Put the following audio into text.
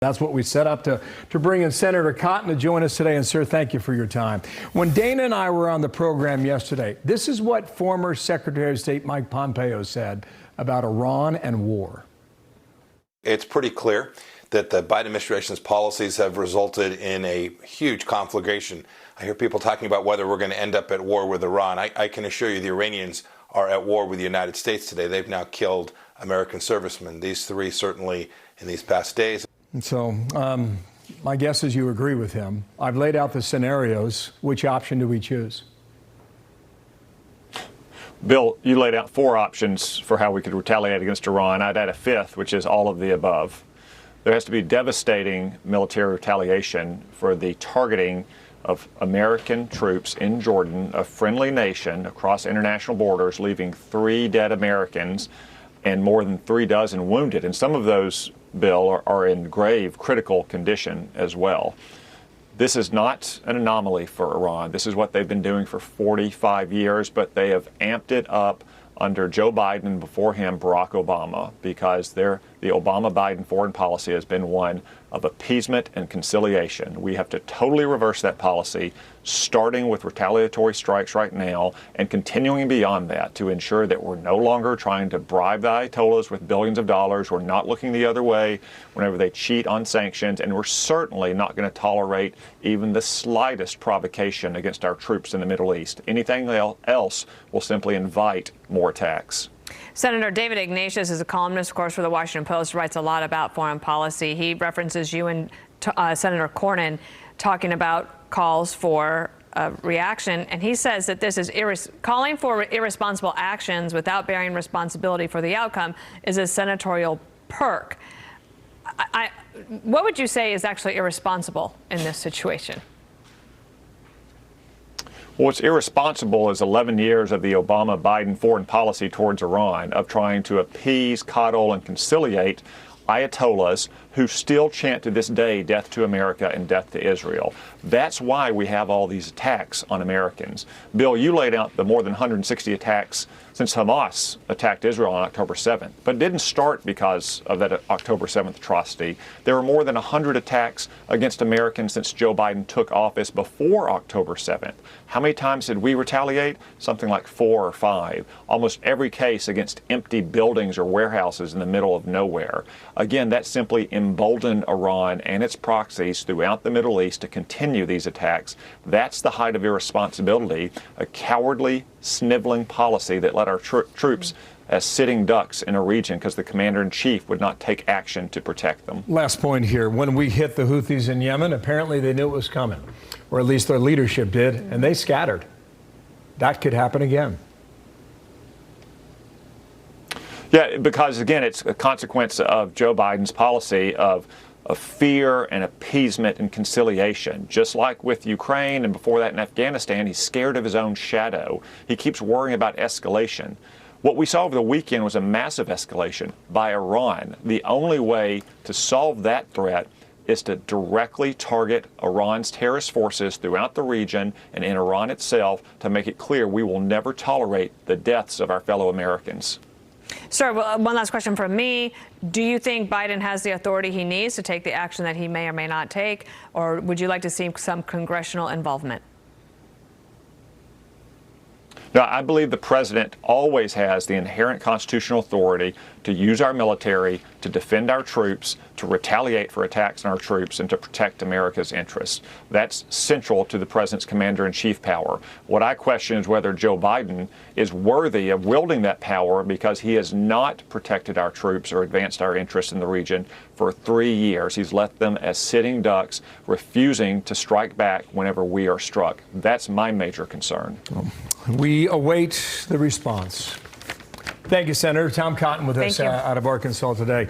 That's what we set up to bring in Senator Cotton to join us today. And, sir, thank you for your time. When Dana and I were on the program yesterday, this is what former Secretary of State Mike Pompeo said about Iran and war. It's pretty clear that the Biden administration's policies have resulted in a huge conflagration. I hear people talking about whether we're going to end up at war with Iran. I can assure you the Iranians are at war with the United States today. They've now killed American servicemen, these three certainly in these past days. And so my guess is you agree with him. I've laid out the scenarios. Which option do we choose? Bill, you laid out 4 options for how we could retaliate against Iran. I'd add a 5th, which is all of the above. There has to be devastating military retaliation for the targeting of American troops in Jordan, a friendly nation, across international borders, leaving 3 dead Americans and more than 3 dozen wounded. And some of those, Bill, are in grave critical condition as well. This is not an anomaly for Iran. This is what they've been doing for 45 years, but they have amped it up under Joe Biden and before him Barack Obama, because the Obama-Biden foreign policy has been one of appeasement and conciliation. We have to totally reverse that policy, starting with retaliatory strikes right now and continuing beyond that to ensure that we're no longer trying to bribe the Ayatollahs with billions of dollars. We're not looking the other way whenever they cheat on sanctions, and we're certainly not going to tolerate even the slightest provocation against our troops in the Middle East. Anything else will simply invite more attacks. Senator David Ignatius is a columnist, of course, for the Washington Post, writes a lot about foreign policy. He references you and Senator Cornyn talking about calls for reaction, and he says that this is calling for irresponsible actions without bearing responsibility for the outcome is a senatorial perk. What would you say is actually irresponsible in this situation? What's irresponsible is 11 years of the Obama-Biden foreign policy towards Iran, of trying to appease, coddle, and conciliate Ayatollahs who still chant to this day death to America and death to Israel. That's why we have all these attacks on Americans. Bill, you laid out the more than 160 attacks since Hamas attacked Israel on October 7th. But it didn't start because of that October 7th atrocity. There were more than 100 attacks against Americans since Joe Biden took office before October 7th. How many times did we retaliate? Something like 4 or 5. Almost every case against empty buildings or warehouses in the middle of nowhere. Again, that simply emboldened Iran and its proxies throughout the Middle East to continue these attacks. That's the height of irresponsibility, a cowardly, sniveling policy that led our troops as sitting ducks in a region because the commander-in-chief would not take action to protect them. Last point here. When we hit the Houthis in Yemen, apparently they knew it was coming, or at least their leadership did, and they scattered. That could happen again. Yeah, because, again, it's a consequence of Joe Biden's policy of fear and appeasement and conciliation. Just like with Ukraine and before that in Afghanistan, he's scared of his own shadow. He keeps worrying about escalation. What we saw over the weekend was a massive escalation by Iran. The only way to solve that threat is to directly target Iran's terrorist forces throughout the region and in Iran itself to make it clear we will never tolerate the deaths of our fellow Americans. Sir, one last question from me. Do you think Biden has the authority he needs to take the action that he may or may not take, or would you like to see some congressional involvement? No, I believe the president always has the inherent constitutional authority to use our military, to defend our troops, to retaliate for attacks on our troops, and to protect America's interests. That's central to the president's commander-in-chief power. What I question is whether Joe Biden is worthy of wielding that power because he has not protected our troops or advanced our interests in the region for 3 years. He's left them as sitting ducks, refusing to strike back whenever we are struck. That's my major concern. We await the response. Thank you, Senator. Tom Cotton with us out of Arkansas today.